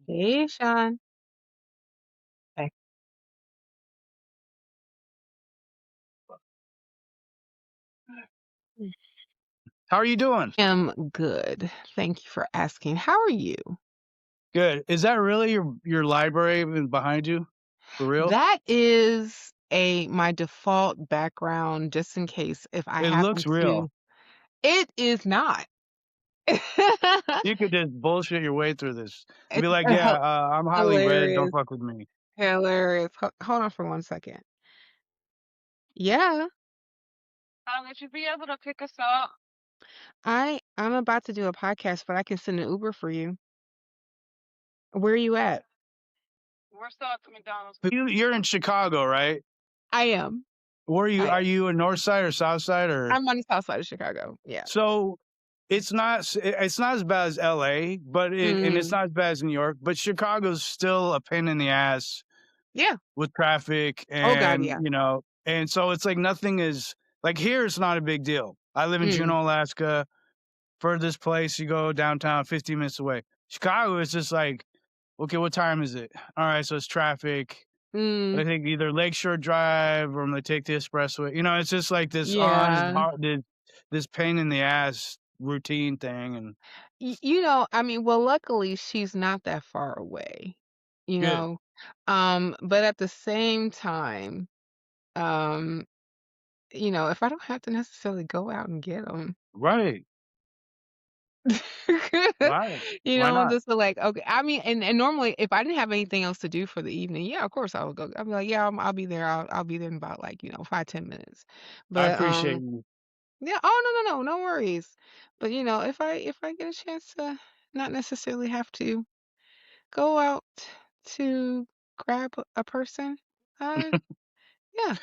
Hey, Sean. I How are you doing? am good. Thank you for asking. How are you? Good. Is that really your library behind you? For real? That is a my default background just in case if I It happen looks real. to. It is not. You could just bullshit your way through this and be It's like, "Yeah, I'm highly read. Don't hilarious. fuck with me." Hilarious. Hold on for 1 second. Yeah, Would you be able to pick us up? I'm about to do a podcast, but I can send an Uber for you. Where are you at? We're still at the McDonald's. But you're in Chicago, right? I am. Where are you? I Are am. you a North Side or South Side or? I'm on the south side of Chicago. Yeah. So it's not as bad as LA, but it's Mm, not as bad as New York, but Chicago's still a pain in the ass yeah. with traffic Oh God, and yeah. and so it's like nothing is like here it's not a big deal. I live in Mm, Juneau, Alaska. Furthest place you go downtown, 15 minutes away. Chicago is just like, okay, what time is it? All right, so it's traffic. I mm. think either Lakeshore Drive or I'm gonna take the expressway. It's just like Yeah. this pain in the ass routine thing and I mean, well, luckily she's not that far away, you good. know. But at the same time, um, if I don't have to necessarily go out and get them, Right. Right. Why I'm not? just like, okay. I mean, and normally if I didn't have anything else to do for the evening, yeah, of course I would go. I'll be like, yeah, I'll be there. I'll be there in about like 5-10 minutes. I But appreciate you. yeah. Oh, no worries. But if I get a chance to not necessarily have to go out to grab a person, yeah,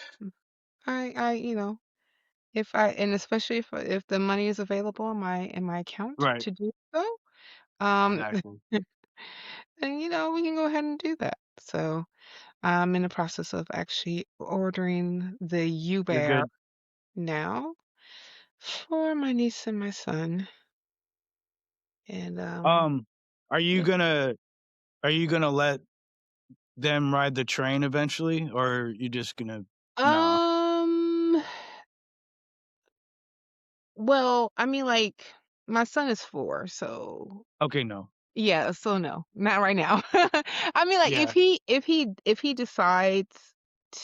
if I and especially if the money is available in my account Right. to do so, um, Exactly. then we can go ahead and do that. So I'm in the process of actually ordering the You're U-Bear good. now for my niece and my son, and Um, are you yeah. gonna are you gonna let them ride the train eventually, or you just gonna no? Um, well, I mean, like my son is 4, so Okay, no. yeah, so no, not right now. I mean, like, Yeah, if he decides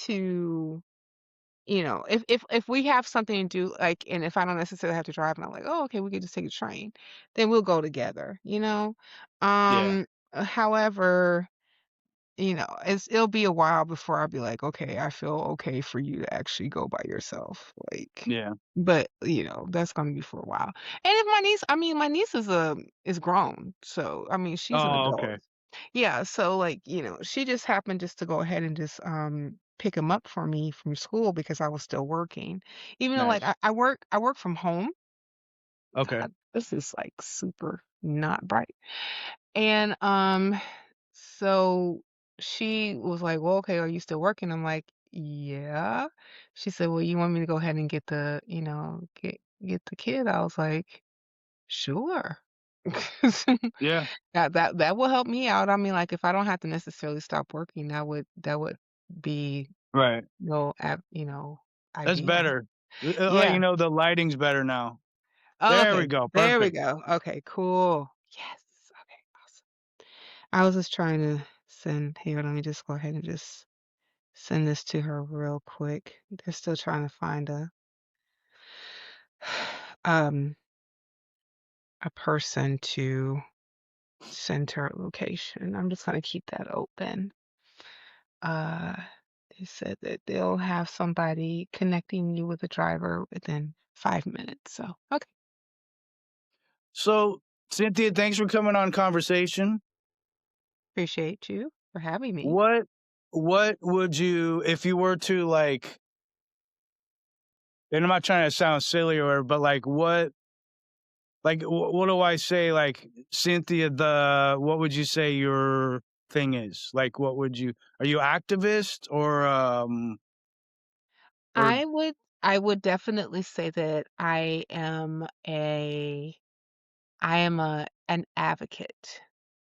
to, if we have something to do, like, and if I don't necessarily have to drive, and I'm like, oh, okay, we could just take a train, then we'll go together. yeah, However, it'll be a while before I'll be like, "Okay, I feel okay for you to actually go by yourself." Like, yeah. but, that's gonna be for a while. And if my niece is grown, so, I mean, she's an Oh, adult. okay. Yeah, so, like, she just happened just to go ahead and just, pick him up for me from school because I was still working. Even though, like, Nice. I work from home. Okay. God, this is, like, super not bright. And, so she was like, "Well, okay, are you still working?" I'm like, "Yeah." She said, "Well, you want me to go ahead and get the kid?" I was like, "Sure." Yeah, That will help me out. I mean, like, if I don't have to necessarily stop working, that would be, right. That's ideal. better. Like, Yeah. the lighting's better now. Oh, There we okay. go, There we perfect. go. Okay, cool. Yes. Okay, awesome. I was just trying to send here, let me just go ahead and just send this to her real quick. They're still trying to find um a person to send her location. I'm just gonna keep that open. Uh they said that they'll have somebody connecting you with a driver within 5 minutes. So okay. So, Cynthia, thanks for coming on conversation. Appreciate you for having me. What what would you if you were to and I'm not trying to sound silly but what do I say? Like, Cynthia, what would you say your thing is? Like, are you activist or I would definitely say that I am an advocate.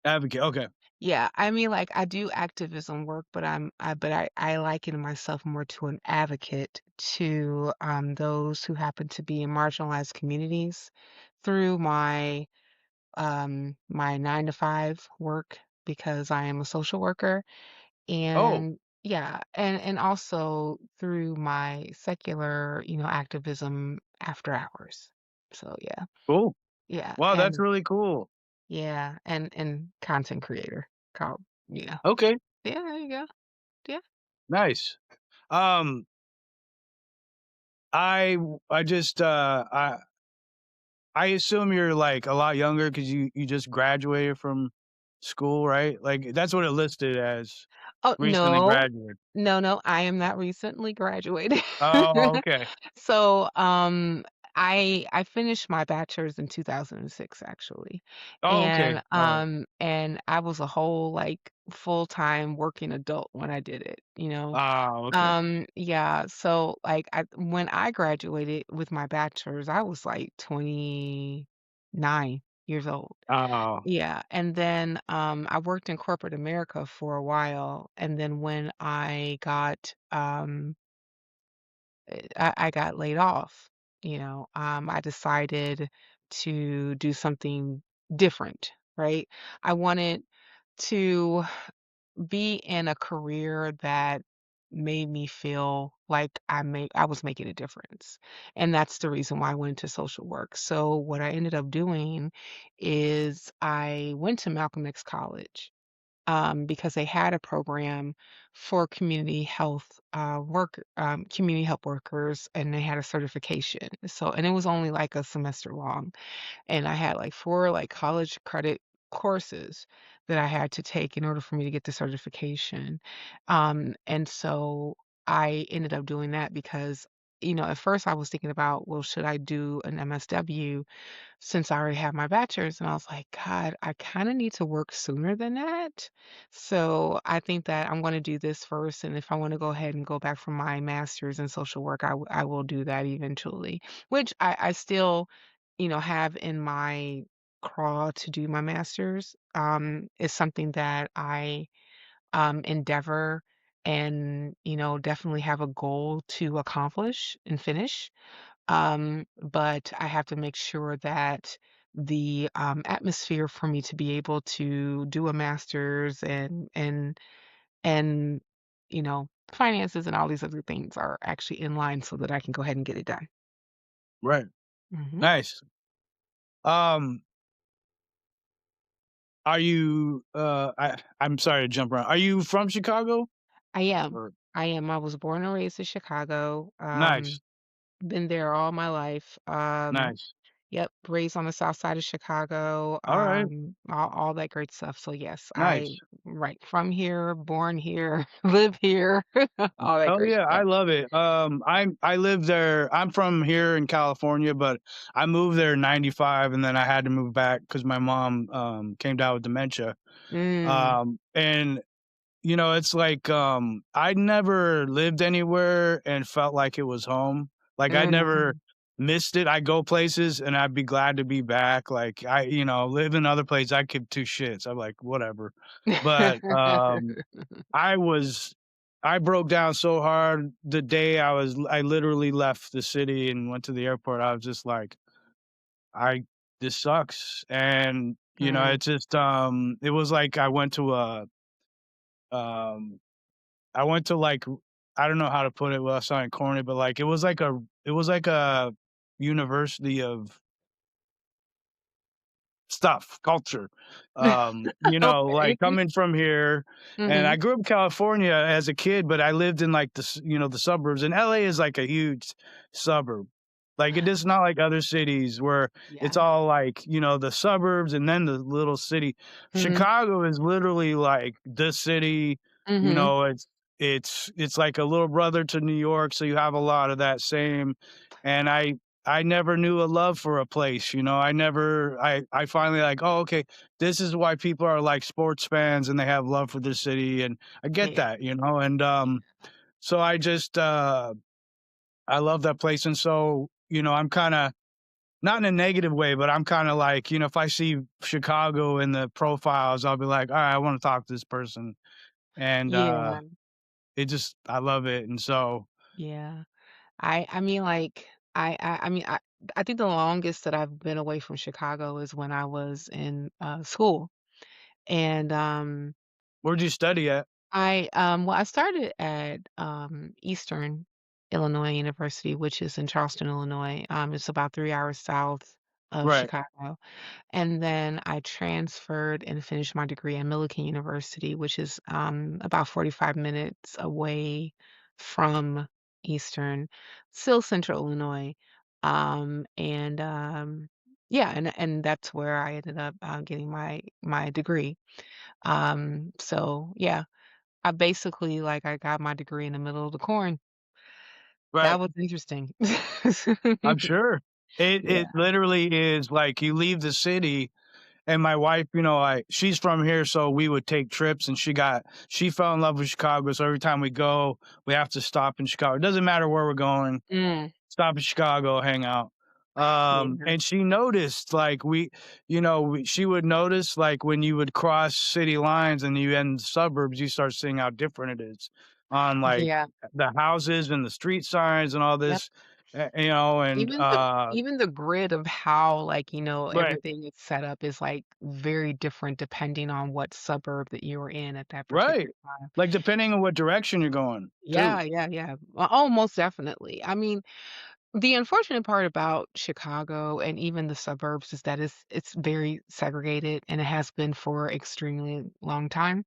Advocate, okay. Yeah, I mean, like, I do activism work, but I liken myself more to an advocate to, those who happen to be in marginalized communities through my 9 to 5 work because I am a social worker, Oh, and yeah, and also through my secular, activism after hours. So, yeah. cool. Yeah, Wow, that's and really cool. yeah, and content creator called yeah. Okay, Yeah, there you go. Yeah. nice. Um, I just, I assume you're, like, a lot younger because you just graduated from school, right? Like, that's what it listed as, Oh, recently no. graduated. No, no, I am not recently graduated. Oh, okay. So, I finished my bachelor's in 2006 actually. Oh, okay, alright. And I was a whole, like, full-time working adult when I did it, you know? Ah, okay. Yeah, so, like, when I graduated with my bachelor's, I was, like, 29 years old. Oh, Yeah, and then, I worked in corporate America for a while, and then when I got laid off, I decided to do something different, right? I wanted to be in a career that made me feel like I was making a difference, and that's the reason why I went into social work. So what I ended up doing is I went to Malcolm X College, because they had a program for community health workers, and they had a certification. So, and it was only like a semester long, and I had like 4 like college credit courses that I had to take in order for me to get the certification. And so I ended up doing that because, at first I was thinking about, well, should I do an MSW since I already have my bachelor's? And I was like, God, I kind of need to work sooner than that. So I think that I'm going to do this first. And if I want to go ahead and go back for my master's in social work, I will do that eventually, which I still, have in my craw to do my master's. Is something that I endeavor and, definitely have a goal to accomplish and finish. But I have to make sure that the atmosphere for me to be able to do a master's and finances and all these other things are actually in line so that I can go ahead and get it done. right. Hmm. Nice. Um, are you, I'm sorry to jump around. Are you from Chicago? I am. Or I am. I was born and raised in Chicago. nice, Been there all my life. nice. Yep, raised on the south side of Chicago, Alright, all that great stuff. So yes, nice. right, from here, born here, live here, all that Oh, great yeah, I stuff. love it. I live there. I'm from here in California, but I moved there in '95, and then I had to move back because my mom, came down with dementia. Mm, And it's like, I never lived anywhere and felt like it was home. Like, I never mhm. missed it. I go places and I'd be glad to be back. Like, live in other places, I give 2 shits. I'm like, "Whatever." But, I was I broke down so hard the day I literally left the city and went to the airport. I was just like, "I this sucks." And, Mm, it's just, it was like um I went to, like, I don't know how to put it without sounding corny, but, like, it was like a university of stuff, culture. okay. Like, coming from here, and I Mhm. grew up in California as a kid, but I lived in, like, the suburbs, and LA is like a huge suburb. Like, it is not like other cities where it's Yeah. all, like, the suburbs and then the little city. Mhm. Chicago is literally, like, the city, you Mhm. know, it's like a little brother to New York, so you have a lot of that same. And I never knew a love for a place, I finally like, "Oh, okay, this is why people are like sports fans and they have love for their city," and I get Yeah. that, and, so I just, I love that place, and so, I'm kinda not in a negative way, but I'm kinda like, if I see Chicago in the profiles, I'll be like, "Alright, I wanna talk to this person," and, Yeah, it just I love it, and so yeah. I mean, like, I mean, I think the longest that I've been away from Chicago is when I was in, school, and, where'd you study at? well, I started at, Eastern Illinois University, which is in Charleston, Illinois. It's about 3 hours south of Right, Chicago. And then I transferred and finished my degree at Millikan University, which is about 45 minutes away from Eastern, still Central Illinois. And yeah, and that's where I ended up getting my degree. So yeah, I basically like I got my degree in the middle of the corn. right. That was interesting. I'm sure. Yeah. It literally is like you leave the city and my wife, she's from here, so we would take trips and she fell in love with Chicago. So every time we go, we have to stop in Chicago. It doesn't matter where we're going, Mm, stop in Chicago, hang out. yeah. And she noticed like she would notice like when you would cross city lines and you end suburbs, you start seeing how different it is on like Yeah. the houses and the street signs and all Yep. this, and Even the grid of how, like, right, everything is set up is, like, very different depending on what suburb that you were in at that right. particular time. Like depending on what direction you're going Yeah, too. yeah, yeah. Oh, most definitely. I mean, the unfortunate part about Chicago and even the suburbs is that it's very segregated, and it has been for extremely long time.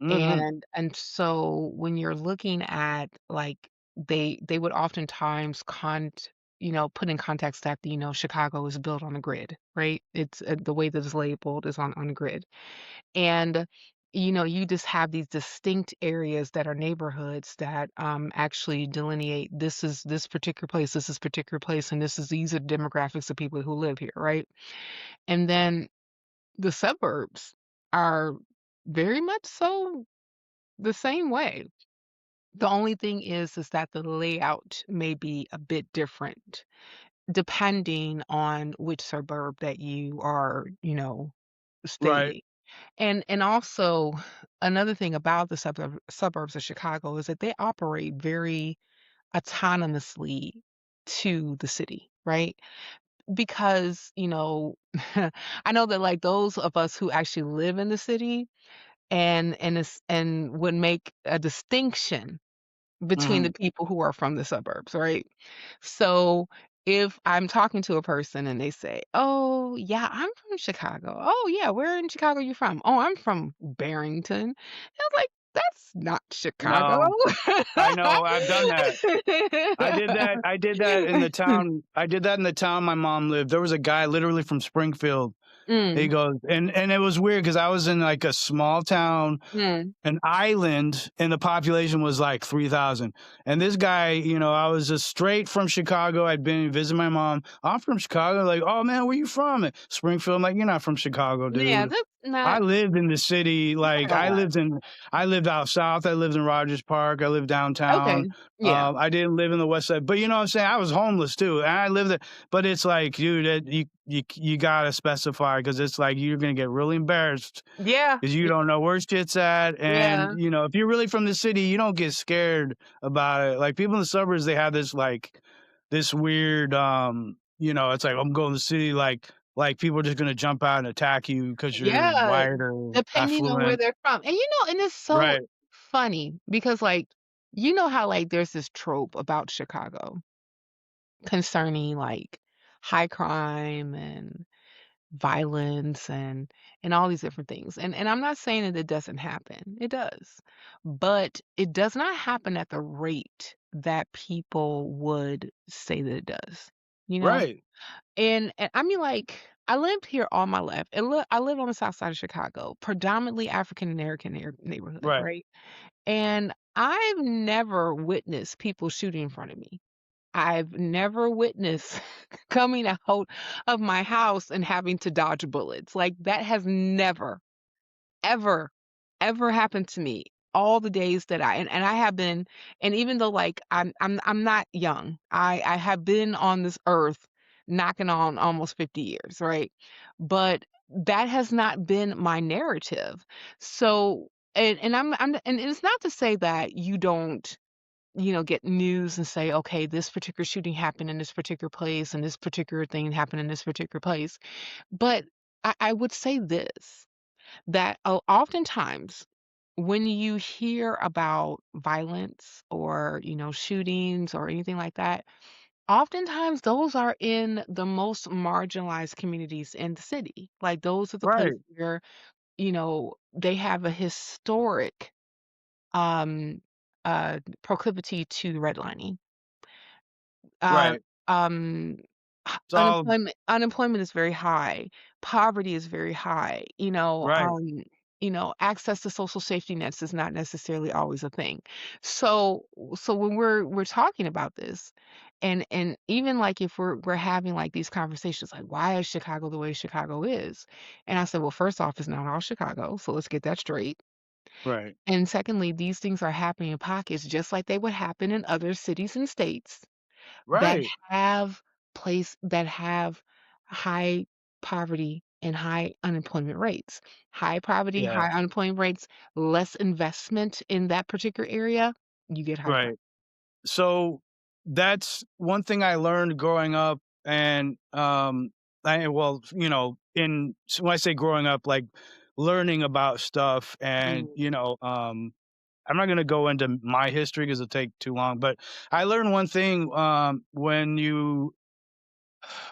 Mhm. And so when you're looking at, like, they would oftentimes put in context that, Chicago is built on a grid, right? It's, the way that it's labeled is on a grid. And, you just have these distinct areas that are neighborhoods that, actually delineate this is this particular place, this is particular place, and these are demographics of people who live here, right? And then the suburbs are very much so the same way. The only thing is that the layout may be a bit different depending on which suburb that you are, Right, stating. And also another thing about the suburbs of Chicago is that they operate very autonomously to the city, right? Because, I know that, like, those of us who actually live in the city and would make a distinction between the mhm. people who are from the suburbs, right? So if I'm talking to a person and they say, "Oh, yeah, I'm from Chicago." "Oh, yeah, where in Chicago you from?" "Oh, I'm from Barrington." And I was like, "That's not Chicago." No, I know, I've done that. I did that in the town my mom lived. There was a guy literally from Springfield. He Mm, goes and it was weird because I was in, like, a small town, mm, an island, and the population was, like, 3,000, and this guy, I was just straight from Chicago. I'd been visiting my mom. "I'm from Chicago." Like, "Oh, man, where you from?" "Springfield." I'm like, "You're not from Chicago, yeah, dude." that's I not lived in the city, you're not gonna lie. I lived out south, I lived in Rogers Park, I lived downtown, Okay. Yeah. I didn't live in the West Side, but you know what I'm saying? I was homeless too, and I lived there, but it's like, dude, you gotta specify because it's like you're gonna get really embarrassed Yeah. because you don't know where shit's at, and, Yeah. if you're really from the city, you don't get scared about it. Like, people in the suburbs, they have this weird, it's like, "I'm going to the city," like people are just gonna jump out and attack you because 'cause you're Yeah, white or depending on where affluent. they're from. And it's so Right, funny because, like, how, like, there's this trope about Chicago concerning, like, high crime and violence and all these different things. And I'm not saying that it doesn't happen. It does. But it does not happen at the rate that people would say that it does, you know? right, And I mean, like, I lived here all my life. I live on the south side of Chicago, predominantly African American neighborhood, right, right? And I've never witnessed people shooting in front of me. I've never witnessed coming out of my house and having to dodge bullets. Like, that has never, ever, ever happened to me. All the days that and I have been, and even though, like, I'm not young, I have been on this earth knocking on almost 50 years, right? But that has not been my narrative. So, and it's not to say that you don't, get news and say, okay, this particular shooting happened in this particular place and this particular thing happened in this particular place. But I would say this, that oftentimes when you hear about violence or, shootings or anything like that, oftentimes those are in the most marginalized communities in the city. Like those are the Right, places where, they have a historic um proclivity to redlining. Uh, right. um, It's all unemployment is very high. Poverty is very high. right, Access to social safety nets is not necessarily always a thing. So, when we're talking about this, and even like if we're having like these conversations, like why is Chicago the way Chicago is? And I said, well, first off, it's not all Chicago, so let's get that straight. right, And secondly, these things are happening in pockets, just like they would happen in other cities and states that right. have high poverty and high unemployment rates. High poverty, Yeah, high unemployment rates, less investment in that particular area, you get high crime. right. So that's one thing I learned growing up, and well, when I say growing up, like learning about stuff, and Mm, I'm not gonna go into my history because it'll take too long, but I learned one thing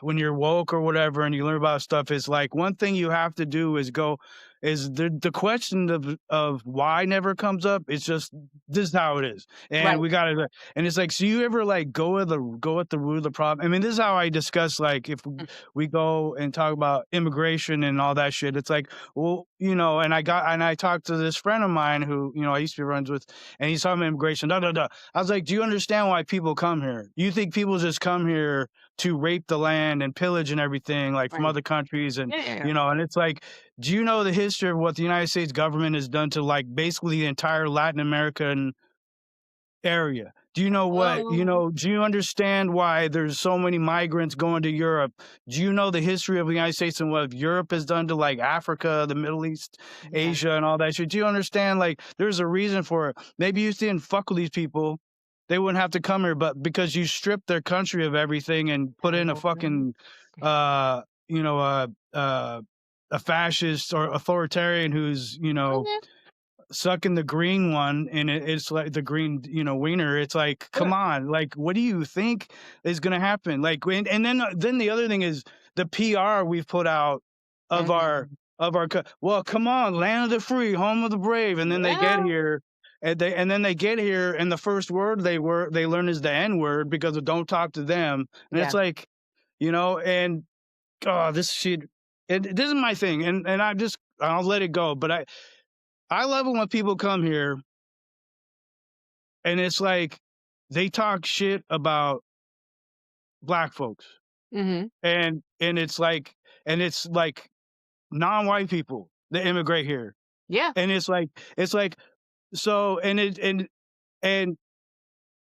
when you're woke or whatever and you learn about stuff is like one thing you have to do is go is the question of why never comes up. It's just this is how it is, and right. we gotta, and it's like, so you ever like go at the root of the problem. I mean, this is how I discuss, like, if Mm, we go and talk about immigration and all that shit. It's like, well, and I talked to this friend of mine who I used to be friends with, and he's talking about immigration, da da da. I was like, do you understand why people come here? You think people just come here to rape the land and pillage and everything, like, from right. other countries, and Yeah, yeah, yeah. and it's like, do you know the history of what the United States government has done to, like, basically the entire Latin American area? Do you know what do you understand why there's so many migrants going to Europe? Do you know the history of the United States and what Europe has done to, like, Africa, the Middle East, Yeah. Asia, and all that shit? Do you understand, like, there's a reason for it. Maybe you didn't fuck with these people, they wouldn't have to come here, but because you stripped their country of everything and put in a Mhm. fucking, uh, you know, uh, uh, a fascist or authoritarian who's, Okay. sucking the green one, and it's like the green, wiener. It's like, Yeah. come on, like, what do you think is gonna happen? Like, and then the other thing is the PR we've put out of our Mhm. well, come on, land of the free, home of the brave, and then they get Yeah. here, and they get here, and the first word they learn is the N word because of don't talk to them, and it's Yeah. like, and this shit. And this is my thing, and I'll let it go, but I love it when people come here and it's like they talk shit about black folks, Mhm. and it's like non-white people that immigrate here, Yeah. and it's like so, and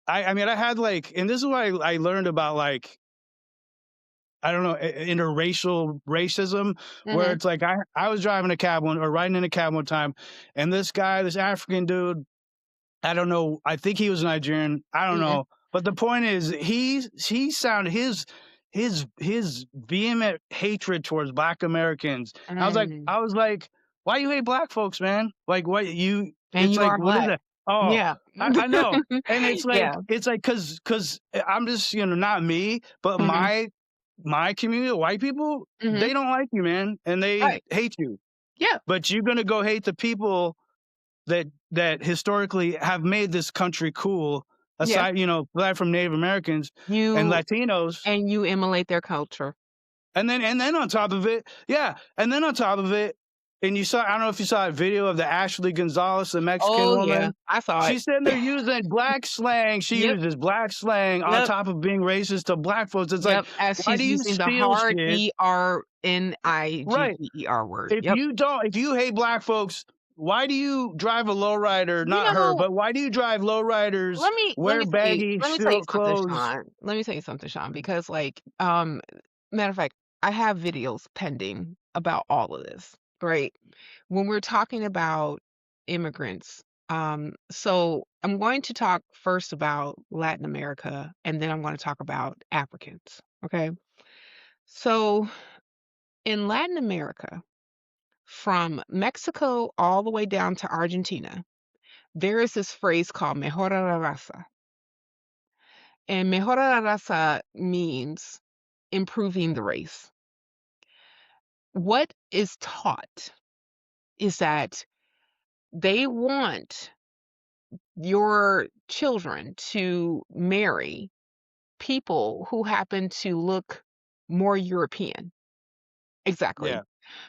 I mean, I had, like, and this is what I learned about, like, I don't know, interracial racism, where Mhm. it's like I was driving a cab one or riding in a cab one time, and this African dude, I don't know. I think he was Nigerian. I don't Mhm. know. But the point is, he sounded his vehement hatred towards Black Americans. Mm. I was like, why you hate Black folks, man? Like, what you? And It's you like, are what is black. that? Oh, Yeah. I know. And Yeah. it's like, cause I'm just, not me, but Mhm. my community, white people, Mhm. they don't like you, man, and they Right. hate you. Yeah. But you're gonna go hate the people that historically have made this country cool, Yeah. aside from Native Americans and You Latinos, and you emulate their culture. and then on top of it, yeah, and then on top of it, and I don't know if you saw a video of the Ashley Gonzalez, the Mexican Oh, yeah. woman. I saw it. She's sitting there using black slang. She Yep. uses black slang on Yep. top of being racist to black folks. It's like, Yep. As why do she's you using the steal hard shit? Right. ERNIGGER word. Yep. If you hate black folks, why do you drive a lowrider? You Not her, know, but why do you drive lowriders, let wear me tell you baggy let me tell you short something, clothes? Sean. Let me tell you something, Sean, because, like, matter of fact, I have videos pending about all of this, right? When we're talking about immigrants, so I'm going to talk first about Latin America, and then I'm going to talk about Africans, okay? So in Latin America, from Mexico all the way down to Argentina, there is this phrase called mejora la raza. And mejora la raza means improving the race. What is taught is that they want your children to marry people who happen to look more European. Exactly. Yeah,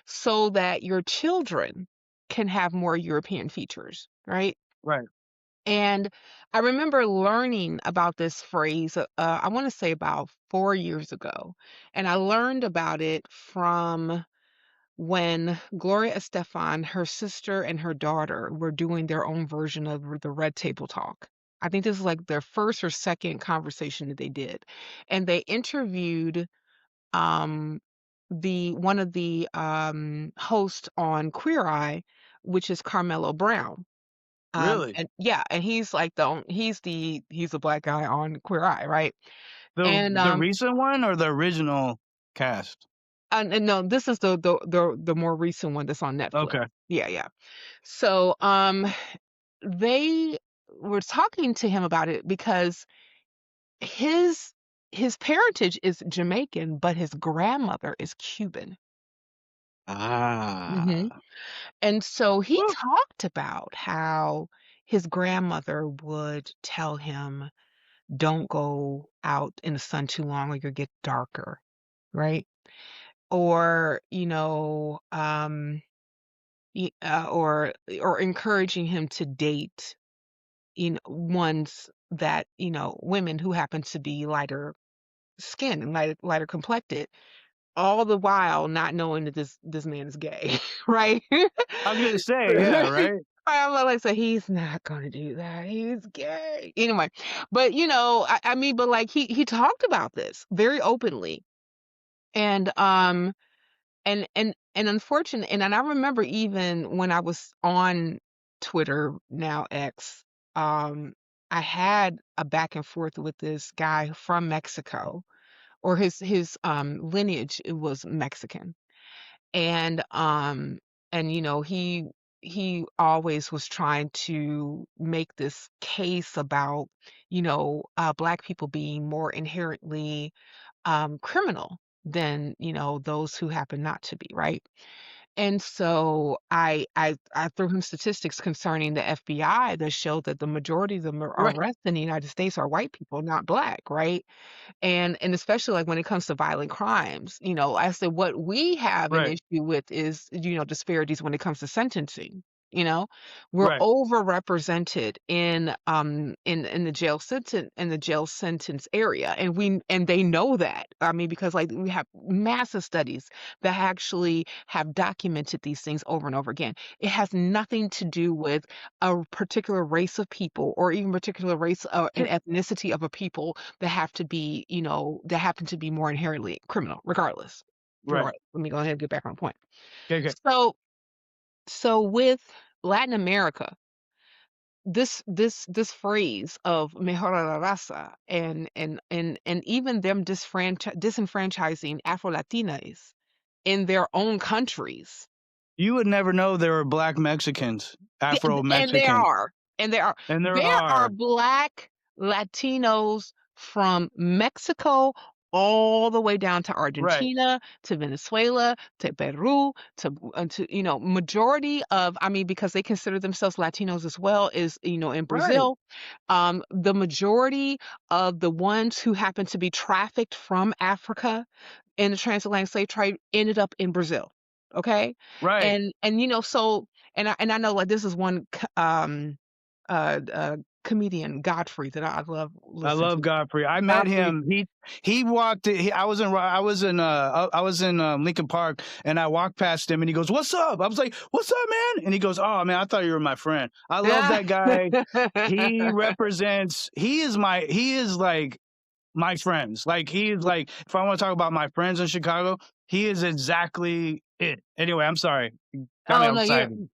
So that your children can have more European features, right? right. And I remember learning about this phrase, I want to say about 4 years ago. And I learned about it from when Gloria Estefan, her sister, and her daughter were doing their own version of the Red Table Talk. I think this is like their first or second conversation that they did. And they interviewed um, the one of the hosts on Queer Eye, which is Carmelo Brown. Really? And yeah, and he's like he's the black guy on Queer Eye, right? And The recent one or the original cast? and no, this is the more recent one that's on Netflix. Okay. Yeah, yeah. So they were talking to him about it because his his parentage is Jamaican, but his grandmother is Cuban. Hmm. Ah. And so he Well, talked about how his grandmother would tell him, "Don't go out in the sun too long or you'll get darker," right? Or, or encouraging him to date, ones that, women who happen to be lighter skinned and lighter complected, all the while not knowing that this man is gay, right? I was gonna say, yeah, right? I'm like, so he's not gonna do that. He's gay. Anyway, but I mean, but like he talked about this very openly. And and unfortunately, and I remember even when I was on Twitter, now X, um, I had a back and forth with this guy from Mexico, or his lineage was Mexican. And he always was trying to make this case about, black people being more inherently criminal than, those who happen not to be, right? And so I threw him statistics concerning the FBI that showed that the majority of the Right, arrests in the United States are white people, not black, right? And especially like when it comes to violent crimes, I said what we have an right, issue with is, disparities when it comes to sentencing. You know, we're right, overrepresented in the jail sentence area, and they know that. I mean, because like we have massive studies that actually have documented these things over and over again. It has nothing to do with a particular race of people or even particular race and ethnicity of a people that have to be, that happen to be more inherently criminal, regardless. right. Regardless. Let me go ahead and get back on point. Okay, okay. So, so with Latin America, this phrase of mejora la raza and even them disenfranchising Afro Latinas in their own countries. You would never know there were black Mexicans, Th Afro and there Mexicans, are, and there are. and there There are are. Black Latinos from Mexico all the way down to Right, Argentina, to Venezuela, to Peru, majority of, I mean, because they consider themselves Latinos as well, is, in right, Brazil. The majority of the ones who happen to be trafficked from Africa in the transatlantic slave trade ended up in Brazil. Okay? right. So and I know like this is one comedian Godfrey that I love I listening love to. Godfrey. I met Godfrey. him. He walked. I was in Lincoln Park, and I walked past him, and he goes, "What's up?" I was like, "What's up, man?" And he goes, "Oh man, I thought you were my friend." I love Yeah. that guy. He represents. He is like my friends. Like he is like, if I want to talk about my friends in Chicago, he is exactly it. Anyway, I'm sorry. Got me Oh, all no, excited.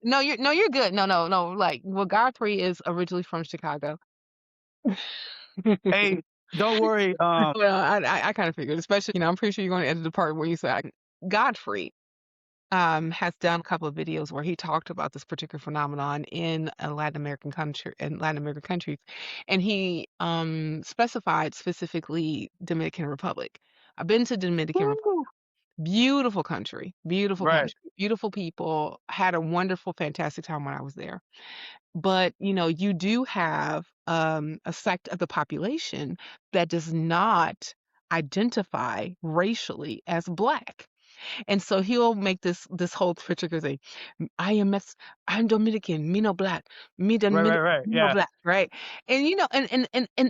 you're good. No, no, no, like, well, Godfrey is originally from Chicago. Hey, don't worry. Well, I kinda figured, especially, I'm pretty sure you're gonna edit the part where you say Godfrey, has done a couple of videos where he talked about this particular phenomenon in a Latin American countries, and he, specified specifically Dominican Republic. I've been to Dominican Republic. Woo! Beautiful Right, country, beautiful people, had a wonderful, fantastic time when I was there. But, you do have, a sect of the population that does not identify racially as Black. And so he'll make this whole particular thing. I am I'm Dominican, me no black, me Dominican, right. me no Yeah, black, right? And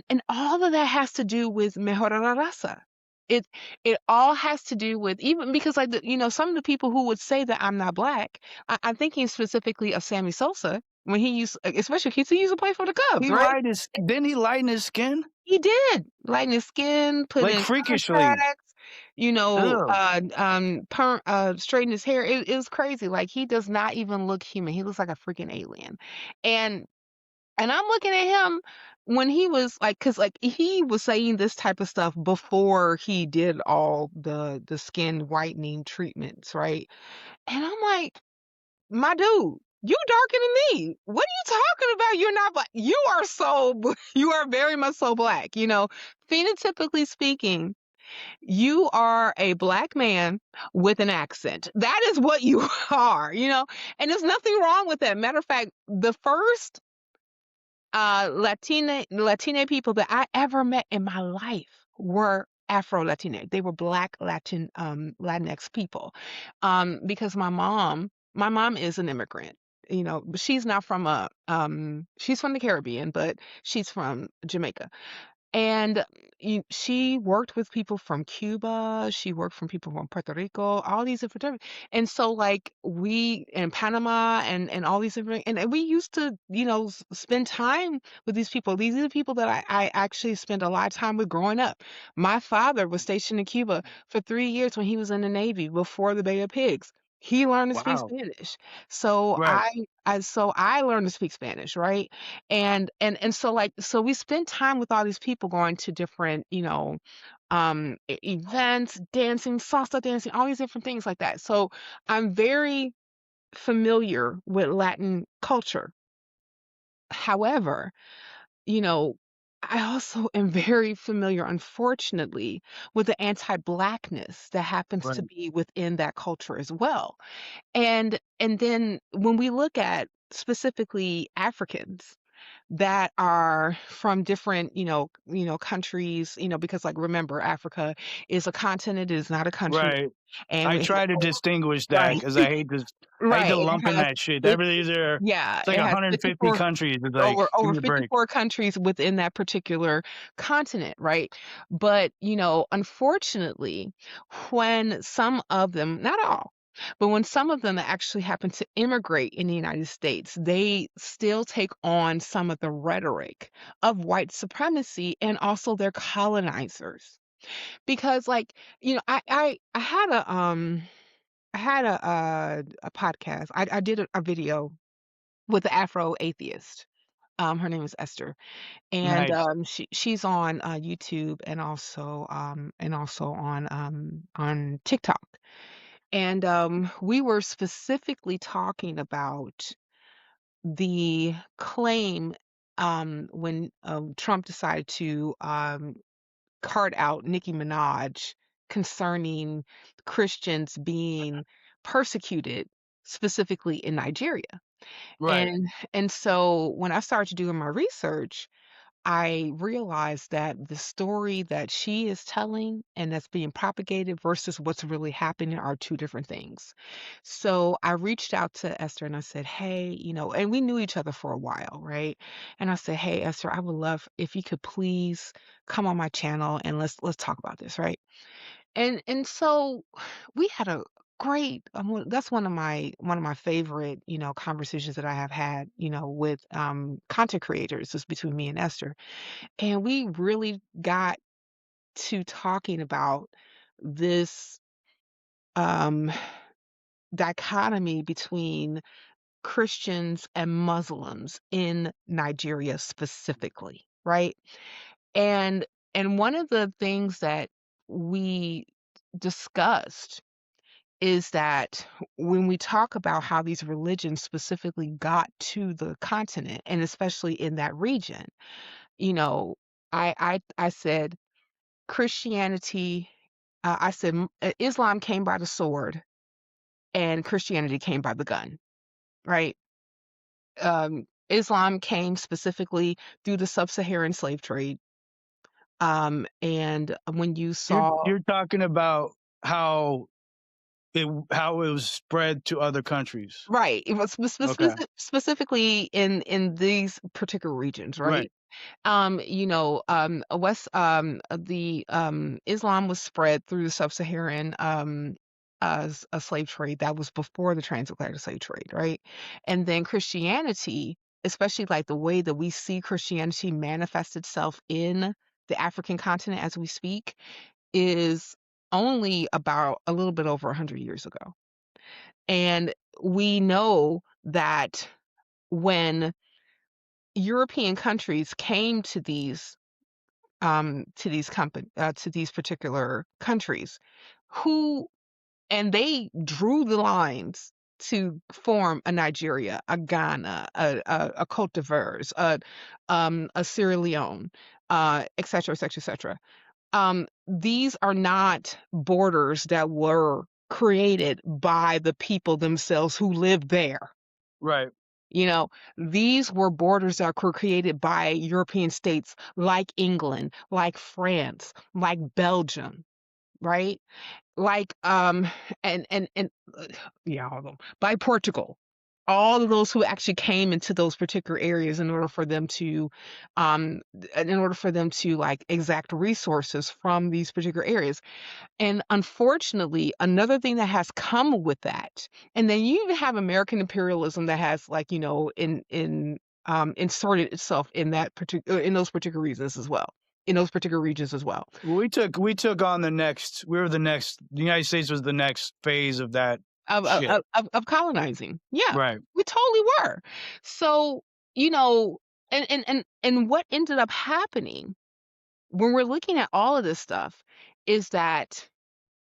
and all of that has to do with mejora la raza. It it all has to do with, even because like some of the people who would say that I'm not black, I'm thinking specifically of Sammy Sosa when he used, especially he used to play for the Cubs, right? didn't he lighten his skin He did. Lighten his skin, put like in freakishly? contacts, Ew. straighten his hair. It was crazy. Like, he does not even look human. He looks like a freaking alien. And I'm looking at him when he was like, cause like he was saying this type of stuff before he did all the skin whitening treatments, right? And I'm like, my dude, you darker than me. What are you talking about? You're not black. You are you are very much so Black. Phenotypically speaking, you are a Black man with an accent. That is what you are. And there's nothing wrong with that. Matter of fact, the first Latina people that I ever met in my life were Afro Latina. They were Black Latinx people. Because my mom is an immigrant. But she's not from she's from the Caribbean, but she's from Jamaica. And she worked with people from Cuba. She worked from people from Puerto Rico, all these different. And so, like, we in Panama and all these different, and we used to, spend time with these people. These are the people that I actually spent a lot of time with growing up. My father was stationed in Cuba for 3 years when he was in the Navy before the Bay of Pigs. He learned to speak Wow. Spanish. So Right, I learned to speak Spanish, right? And so, like, so we spend time with all these people going to different events, dancing, salsa dancing, all these different things like that. So I'm very familiar with Latin culture. However, you know I also am very familiar, unfortunately, with the anti-Blackness that happens to right, be within that culture as well. And then when we look at specifically Africans that are from different, countries, because, like, remember, Africa is a continent, it is not a country, right. and I we try to distinguish that right, because I hate to right, it lump in has that shit. 50, Everything's there. yeah, It's like it has 150 54 countries. It's over like, give over me a break. 54 countries within that particular continent, right? But, unfortunately, when some of them, not all, but when some of them actually happen to immigrate in the United States, they still take on some of the rhetoric of white supremacy and also their colonizers. Because, like, I had a podcast. I did a video with the Afro atheist. Her name is Esther, and Nice. she's on YouTube and also on TikTok. And we were specifically talking about the claim when Trump decided to cart out Nicki Minaj concerning Christians being persecuted, specifically in Nigeria. Right, And so when I started doing my research, I realized that the story that she is telling and that's being propagated versus what's really happening are two different things. So I reached out to Esther and I said, "Hey, and we knew each other for a while, right?" And I said, "Hey, Esther, I would love if you could please come on my channel and let's talk about this, right?" And so we had a great that's one of my favorite, conversations that I have had, with content creators, just between me and Esther. And we really got to talking about this um, dichotomy between Christians and Muslims in Nigeria specifically, right? And and one of the things that we discussed is that when we talk about how these religions specifically got to the continent and especially in that region, you know, I said Christianity, I said Islam came by the sword and Christianity came by the gun, right? Islam came specifically through the sub-Saharan slave trade. And when you saw You're talking about how it was spread to other countries. right, it was Okay. specifically in these particular regions, Right. right? West the Islam was spread through the sub-Saharan as a slave trade that was before the transatlantic slave trade, right? And then Christianity, especially like the way that we see Christianity manifest itself in the African continent as we speak, is only about a little bit over 100 years ago. And we know that when European countries came to these particular countries, who and they drew the lines to form a Nigeria, a Ghana, a Cote d'Ivoire, a Sierra Leone, et cetera, et cetera, et cetera. These are not borders that were created by the people themselves who lived there. Right. You know, these were borders that were created by European states like England, like France, like Belgium, right? Like and yeah, all of them. By Portugal. All of those who actually came into those particular areas in order for them to like exact resources from these particular areas. And unfortunately, another thing that has come with that, and then you even have American imperialism that has like, inserted itself in that particular in those particular regions as well. In those particular regions as well. Well, we took on the next. We were the next. The United States was the next phase of that Of of shit. of of colonizing. Yeah, Right. we totally were. So, you know, and what ended up happening when we're looking at all of this stuff is that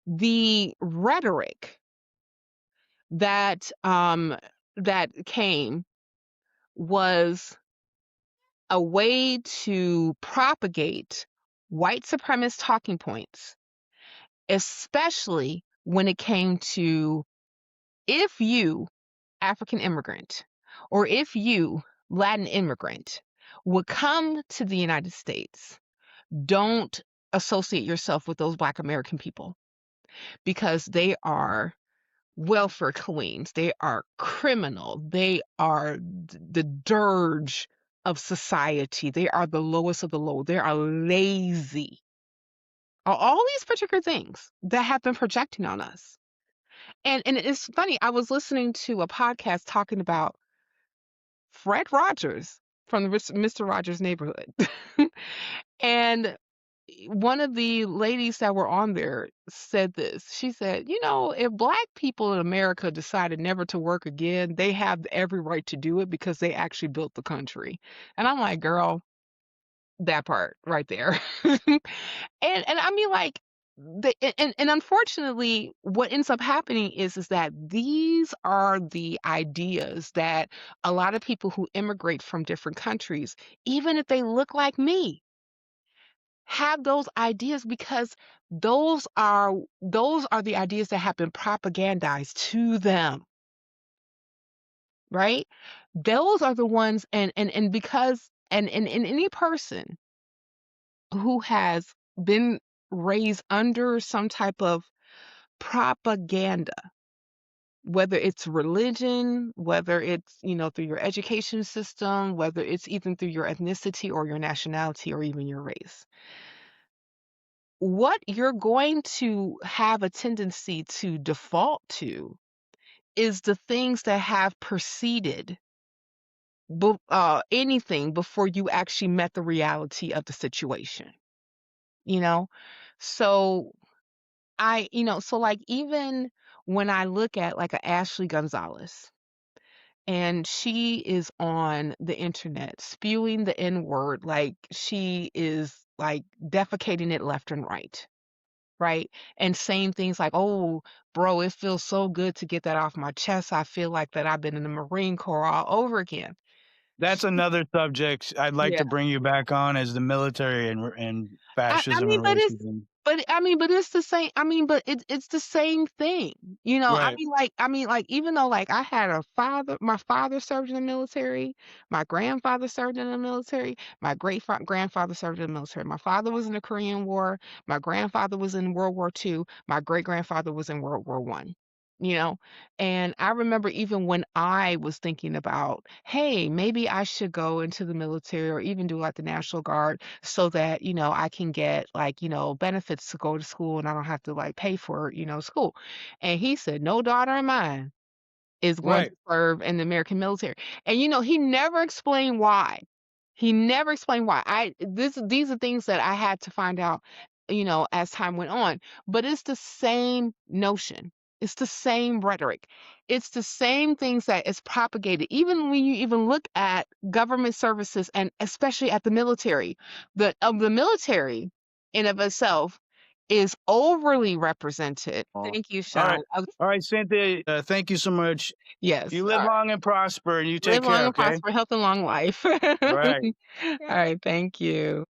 the rhetoric that came was a way to propagate white supremacist talking points, especially when it came to if you, African immigrant, or if you, Latin immigrant, would come to the United States, don't associate yourself with those Black American people because they are welfare queens. They are criminal. They are the dirge of society. They are the lowest of the low. They are lazy. All these particular things that have been projecting on us. And it's funny, I was listening to a podcast talking about Fred Rogers from the Mr. Rogers Neighborhood. And one of the ladies that were on there said this. She said, if Black people in America decided never to work again, they have every right to do it because they actually built the country. And I'm like, girl, that part right there. And I mean, like, and unfortunately, what ends up happening is that these are the ideas that a lot of people who immigrate from different countries, even if they look like me, have those ideas because those are the ideas that have been propagandized to them, right? Those are the ones and because and any person who has been raised under some type of propaganda, whether it's religion, whether it's, through your education system, whether it's even through your ethnicity or your nationality or even your race, what you're going to have a tendency to default to is the things that have preceded anything before you actually met the reality of the situation. you know? So so like even when I look at like a Ashley Gonzalez and she is on the internet spewing the N word, like she is like defecating it left and right. Right? And saying things like, "Oh, bro, it feels so good to get that off my chest. I feel like that I've been in the Marine Corps all over again." That's She another subject I'd like Yeah. to bring you back on is the military and I fascism mean, and racism. but it's the same but it's the same thing, Right. even though, like, I had a father my father served in the military, my grandfather served in the military, my grandfather served in the military. My father was in the Korean War, my grandfather was in World War II, my great-grandfather was in World War One, you know? And I remember even when I was thinking about, "Hey, maybe I should go into the military or even do, like, the National Guard so that, I can get like, benefits to go to school and I don't have to like pay for, school." And he said, "No daughter of mine is going to Right. serve in the American military." And he never explained why. He never explained why. These are things that I had to find out, as time went on. But it's the same notion. It's the same rhetoric. It's the same things that is propagated. Even when you even look at government services and especially at the military, the military in of itself is overly represented. Oh. Thank you, All right. Sean. All right, Cynthia, thank you so much. Yes. You live long and prosper, and you take Live long care, and okay? prosper, health and long life. All right. All right, thank you.